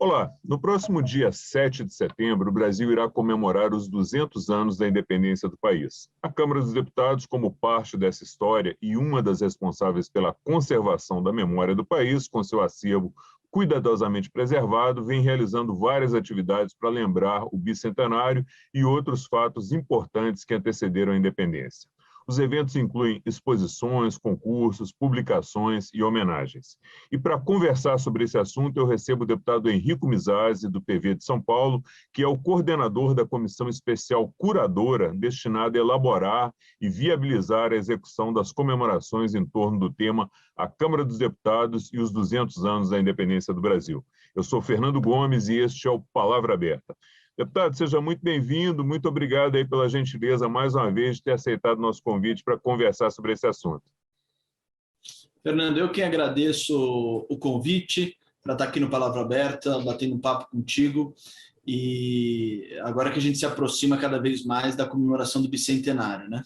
Olá, no próximo dia 7 de setembro, o Brasil irá comemorar os 200 anos da independência do país. A Câmara dos Deputados, como parte dessa história e uma das responsáveis pela conservação da memória do país, com seu acervo cuidadosamente preservado, vem realizando várias atividades para lembrar o bicentenário e outros fatos importantes que antecederam a independência. Os eventos incluem exposições, concursos, publicações e homenagens. E para conversar sobre esse assunto, eu recebo o deputado Henrico Mizasi, do PV de São Paulo, que é o coordenador da Comissão Especial Curadora, destinada a elaborar e viabilizar a execução das comemorações em torno do tema A Câmara dos Deputados e os 200 anos da independência do Brasil. Eu sou Fernando Gomes e este é o Palavra Aberta. Deputado, seja muito bem-vindo, muito obrigado aí pela gentileza, mais uma vez, de ter aceitado o nosso convite para conversar sobre esse assunto. Fernando, eu que agradeço o convite para estar aqui no Palavra Aberta, batendo um papo contigo, e agora que a gente se aproxima cada vez mais da comemoração do bicentenário, né?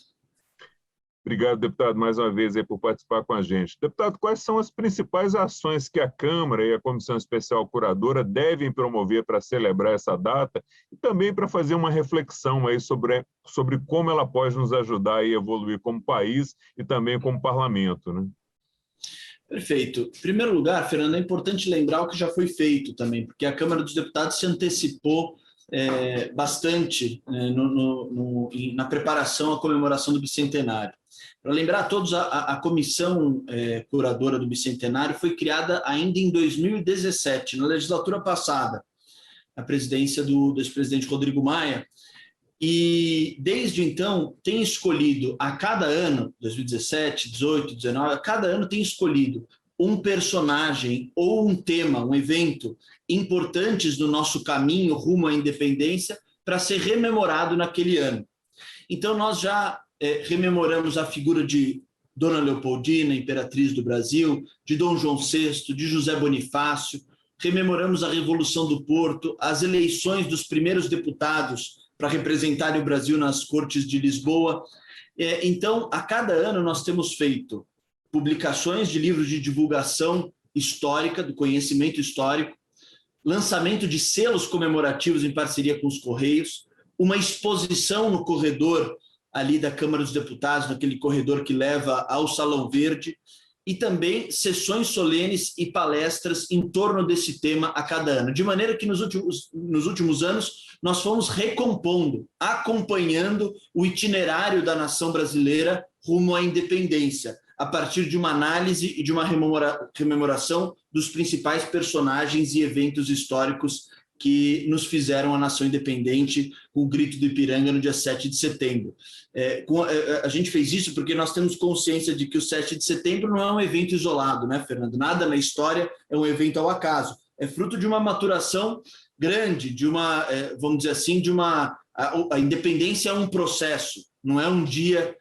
Obrigado, deputado, mais uma vez aí por participar com a gente. Deputado, quais são as principais ações que a Câmara e a Comissão Especial Curadora devem promover para celebrar essa data e também para fazer uma reflexão aí sobre como ela pode nos ajudar a evoluir como país e também como parlamento, né? Perfeito. Em primeiro lugar, Fernando, é importante lembrar o que já foi feito também, porque a Câmara dos Deputados se antecipou bastante na preparação à comemoração do bicentenário. Para lembrar a todos, a comissão curadora do bicentenário foi criada ainda em 2017, na legislatura passada, na presidência do ex-presidente Rodrigo Maia, e desde então tem escolhido a cada ano, 2017, 18, 19, a cada ano tem escolhido um personagem ou um tema, um evento importantes no nosso caminho rumo à independência para ser rememorado naquele ano. Então nós já rememoramos a figura de Dona Leopoldina, imperatriz do Brasil, de Dom João VI, de José Bonifácio, rememoramos a Revolução do Porto, as eleições dos primeiros deputados para representarem o Brasil nas Cortes de Lisboa. Então, a cada ano nós temos feito publicações de livros de divulgação histórica, do conhecimento histórico, lançamento de selos comemorativos em parceria com os Correios, uma exposição no corredor ali da Câmara dos Deputados, naquele corredor que leva ao Salão Verde, e também sessões solenes e palestras em torno desse tema a cada ano. De maneira que nos últimos anos nós fomos recompondo, acompanhando o itinerário da nação brasileira rumo à independência, a partir de uma análise e de uma rememoração dos principais personagens e eventos históricos que nos fizeram a nação independente, com o Grito do Ipiranga no dia 7 de setembro. A gente fez isso porque nós temos consciência de que o 7 de setembro não é um evento isolado, né, Fernando? Nada na história é um evento ao acaso. É fruto de uma maturação grande, de uma, vamos dizer assim, a independência é um processo, não é um dia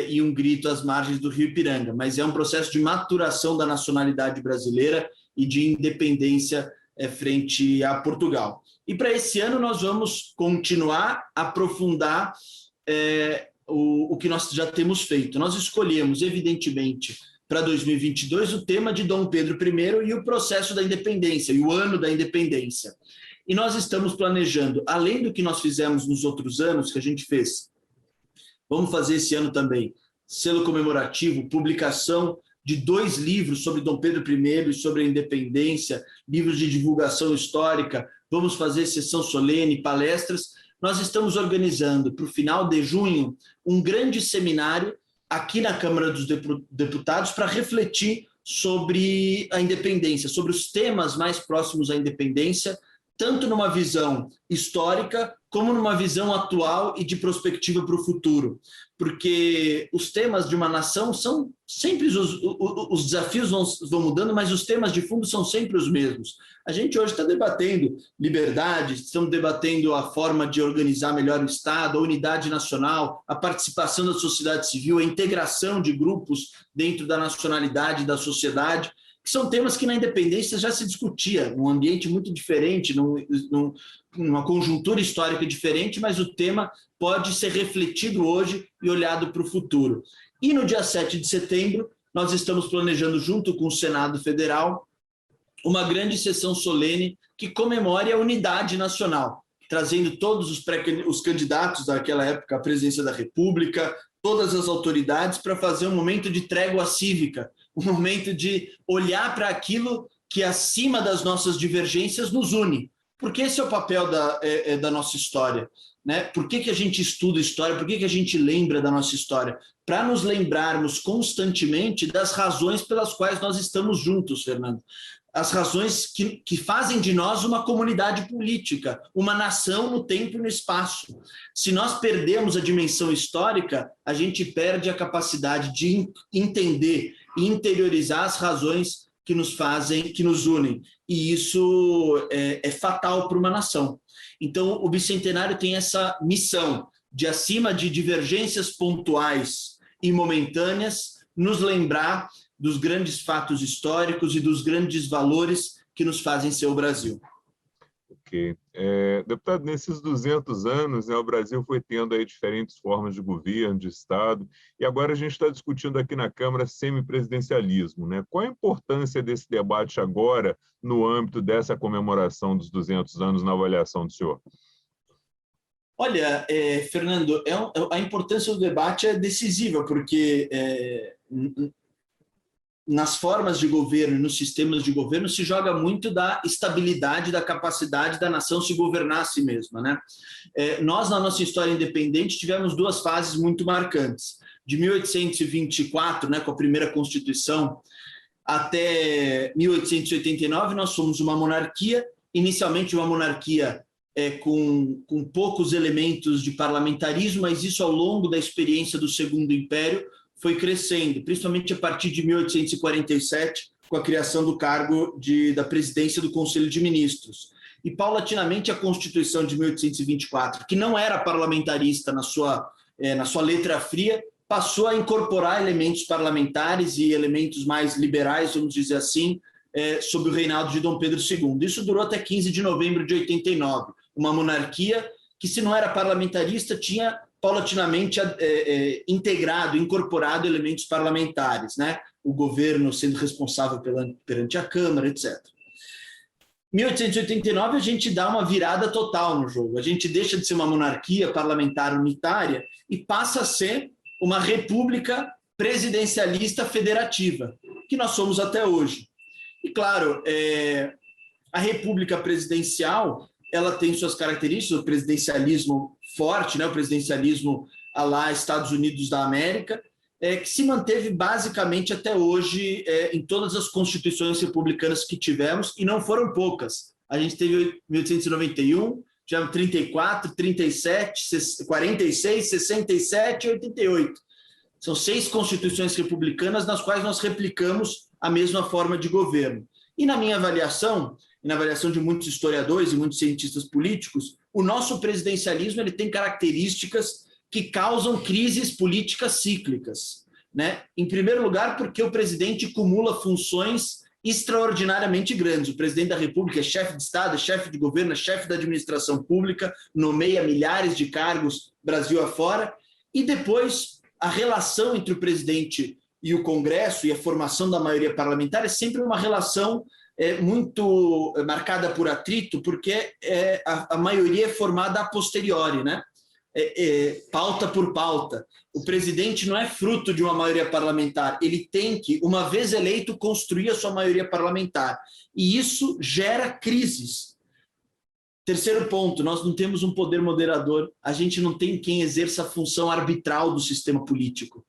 e um grito às margens do Rio Ipiranga, mas é um processo de maturação da nacionalidade brasileira e de independência frente a Portugal. E para esse ano nós vamos continuar a aprofundar o que nós já temos feito. Nós escolhemos, evidentemente, para 2022, o tema de Dom Pedro I e o processo da independência, e o ano da independência. E nós estamos planejando, além do que nós fizemos nos outros anos, que a gente fez, vamos fazer esse ano também, selo comemorativo, publicação de 2 livros sobre Dom Pedro I e sobre a independência, livros de divulgação histórica, vamos fazer sessão solene, palestras. Nós estamos organizando, para o final de junho, um grande seminário aqui na Câmara dos Deputados para refletir sobre a independência, sobre os temas mais próximos à independência, tanto numa visão histórica como numa visão atual e de perspectiva para o futuro. Porque os temas de uma nação são sempre, os desafios vão mudando, mas os temas de fundo são sempre os mesmos. A gente hoje está debatendo liberdade, estamos debatendo a forma de organizar melhor o Estado, a unidade nacional, a participação da sociedade civil, a integração de grupos dentro da nacionalidade e da sociedade, que são temas que na independência já se discutia, num ambiente muito diferente, numa conjuntura histórica diferente, mas o tema pode ser refletido hoje e olhado para o futuro. E no dia 7 de setembro, nós estamos planejando, junto com o Senado Federal, uma grande sessão solene que comemore a unidade nacional, trazendo todos os candidatos daquela época à presidência da República, todas as autoridades, para fazer um momento de trégua cívica, um momento de olhar para aquilo que, acima das nossas divergências, nos une. Porque esse é o papel da nossa história. Né? Por que a gente estuda história? Por que a gente lembra da nossa história? Para nos lembrarmos constantemente das razões pelas quais nós estamos juntos, Fernando. As razões que fazem de nós uma comunidade política, uma nação no tempo e no espaço. Se nós perdemos a dimensão histórica, a gente perde a capacidade de entender e interiorizar as razões que nos fazem, que nos unem. E isso é fatal para uma nação. Então, o Bicentenário tem essa missão de, acima de divergências pontuais e momentâneas, nos lembrar dos grandes fatos históricos e dos grandes valores que nos fazem ser o Brasil. Ok. Deputado, nesses 200 anos, né, o Brasil foi tendo aí diferentes formas de governo, de Estado, e agora a gente está discutindo aqui na Câmara semipresidencialismo, né? Qual a importância desse debate agora no âmbito dessa comemoração dos 200 anos na avaliação do senhor? Olha, Fernando, a importância do debate é decisiva, porque nas formas de governo e nos sistemas de governo se joga muito da estabilidade, da capacidade da nação se governar a si mesma, né? Nós, na nossa história independente, tivemos duas fases muito marcantes. De 1824, né, com a primeira Constituição, até 1889, nós fomos uma monarquia, inicialmente uma monarquia com poucos elementos de parlamentarismo, mas isso, ao longo da experiência do Segundo Império, foi crescendo, principalmente a partir de 1847, com a criação do cargo da presidência do Conselho de Ministros. E, paulatinamente, a Constituição de 1824, que não era parlamentarista na sua letra fria, passou a incorporar elementos parlamentares e elementos mais liberais, vamos dizer assim, sob o reinado de Dom Pedro II. Isso durou até 15 de novembro de 89. Uma monarquia que, se não era parlamentarista, tinha paulatinamente integrado, incorporado elementos parlamentares, né? O governo sendo responsável perante a Câmara, etc. Em 1889, a gente dá uma virada total no jogo. A gente deixa de ser uma monarquia parlamentar unitária e passa a ser uma república presidencialista federativa, que nós somos até hoje. E, claro, a república presidencial, ela tem suas características, o presidencialismo forte, né, o presidencialismo à la Estados Unidos da América, que se manteve basicamente até hoje em todas as constituições republicanas que tivemos, e não foram poucas. A gente teve 1891, tivemos 34, 37, 46, 67 e 88. São 6 constituições republicanas nas quais nós replicamos a mesma forma de governo. E na minha avaliação, e na avaliação de muitos historiadores e muitos cientistas políticos, o nosso presidencialismo ele tem características que causam crises políticas cíclicas, né? Em primeiro lugar, porque o presidente cumula funções extraordinariamente grandes. O presidente da República é chefe de Estado, é chefe de governo, é chefe da administração pública, nomeia milhares de cargos Brasil afora, e depois a relação entre o presidente e o Congresso e a formação da maioria parlamentar é sempre uma relação muito marcada por atrito, porque a maioria é formada a posteriori, né? Pauta por pauta. O presidente não é fruto de uma maioria parlamentar, ele tem que, uma vez eleito, construir a sua maioria parlamentar. E isso gera crises. Terceiro ponto, nós não temos um poder moderador, a gente não tem quem exerça a função arbitral do sistema político.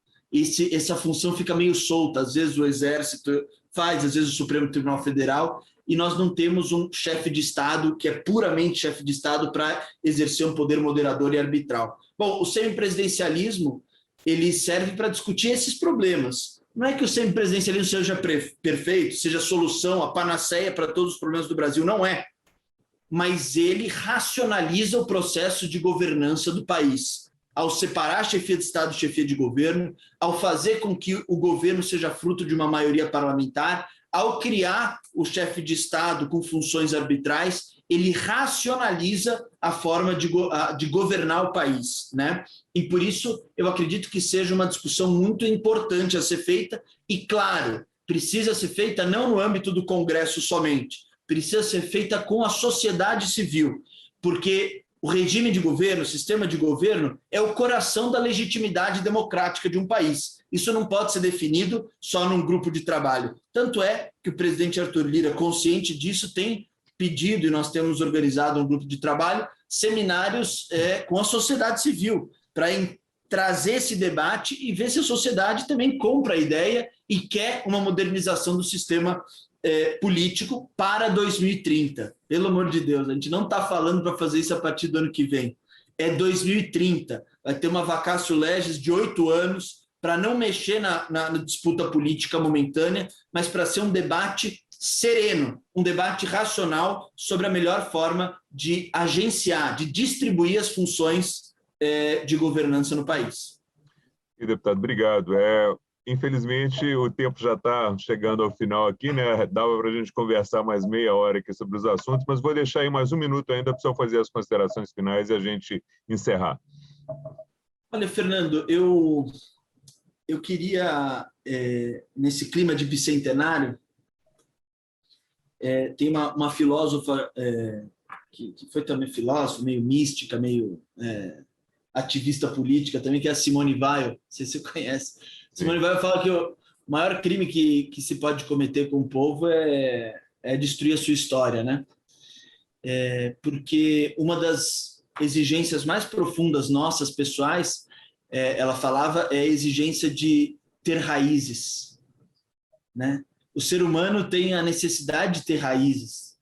Essa função fica meio solta, às vezes o Exército faz, às vezes o Supremo Tribunal Federal, e nós não temos um chefe de Estado que é puramente chefe de Estado para exercer um poder moderador e arbitral. Bom, o semipresidencialismo ele serve para discutir esses problemas. Não é que o semipresidencialismo seja perfeito, seja a solução, a panaceia para todos os problemas do Brasil, não é. Mas ele racionaliza o processo de governança do país, ao separar a chefia de Estado e chefia de governo, ao fazer com que o governo seja fruto de uma maioria parlamentar, ao criar o chefe de Estado com funções arbitrais, ele racionaliza a forma de governar o país, né? E por isso eu acredito que seja uma discussão muito importante a ser feita e, claro, precisa ser feita não no âmbito do Congresso somente, precisa ser feita com a sociedade civil, porque o regime de governo, o sistema de governo, é o coração da legitimidade democrática de um país. Isso não pode ser definido só num grupo de trabalho. Tanto é que o presidente Arthur Lira, consciente disso, tem pedido, e nós temos organizado um grupo de trabalho, seminários com a sociedade civil, para trazer esse debate e ver se a sociedade também compra a ideia e quer uma modernização do sistema político para 2030. Pelo amor de Deus, a gente não está falando para fazer isso a partir do ano que vem. É 2030. Vai ter uma vacatio legis de 8 anos para não mexer na disputa política momentânea, mas para ser um debate sereno, um debate racional sobre a melhor forma de agenciar, de distribuir as funções de governança no país. E, deputado, obrigado. Infelizmente, o tempo já está chegando ao final aqui, né? Dava para a gente conversar mais meia hora aqui sobre os assuntos, mas vou deixar aí mais um minuto ainda para o senhor fazer as considerações finais e a gente encerrar. Olha, Fernando, eu queria, nesse clima de bicentenário, tem uma filósofa que foi também filósofa, meio mística, meio ativista política também, que é a Simone Weil, não sei se você conhece. Simone Weil fala que o maior crime que se pode cometer com o povo é destruir a sua história, né? Porque uma das exigências mais profundas nossas, pessoais, ela falava, é a exigência de ter raízes, né? O ser humano tem a necessidade de ter raízes,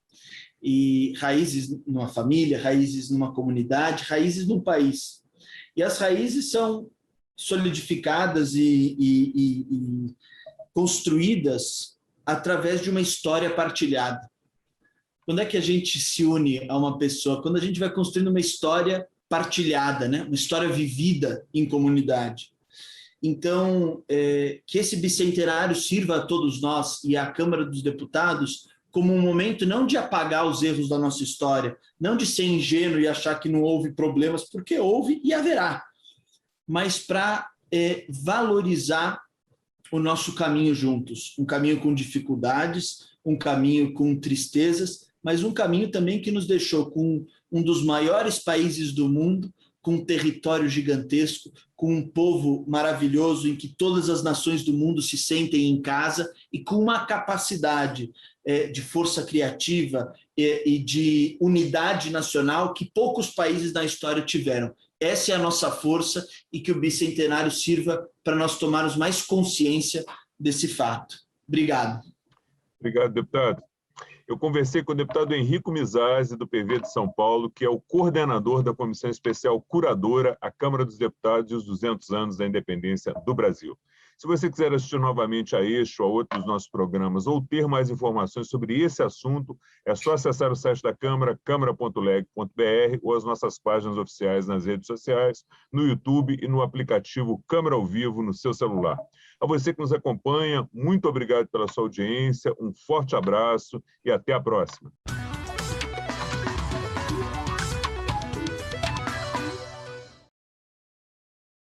e raízes numa família, raízes numa comunidade, raízes num país. E as raízes são solidificadas e construídas através de uma história partilhada. Quando é que a gente se une a uma pessoa? Quando a gente vai construindo uma história partilhada, né? Uma história vivida em comunidade. Então, que esse bicentenário sirva a todos nós e à Câmara dos Deputados como um momento não de apagar os erros da nossa história, não de ser ingênuo e achar que não houve problemas, porque houve e haverá, mas para valorizar o nosso caminho juntos, um caminho com dificuldades, um caminho com tristezas, mas um caminho também que nos deixou com um dos maiores países do mundo, com um território gigantesco, com um povo maravilhoso em que todas as nações do mundo se sentem em casa e com uma capacidade de força criativa e de unidade nacional que poucos países na história tiveram. Essa é a nossa força e que o bicentenário sirva para nós tomarmos mais consciência desse fato. Obrigado. Obrigado, deputado. Eu conversei com o deputado Henrico Mizasi, do PV de São Paulo, que é o coordenador da Comissão Especial Curadora à Câmara dos Deputados e os 200 anos da independência do Brasil. Se você quiser assistir novamente a este ou a outros dos nossos programas ou ter mais informações sobre esse assunto, é só acessar o site da Câmara, câmara.leg.br, ou as nossas páginas oficiais nas redes sociais, no YouTube e no aplicativo Câmara ao Vivo no seu celular. A você que nos acompanha, muito obrigado pela sua audiência, um forte abraço e até a próxima.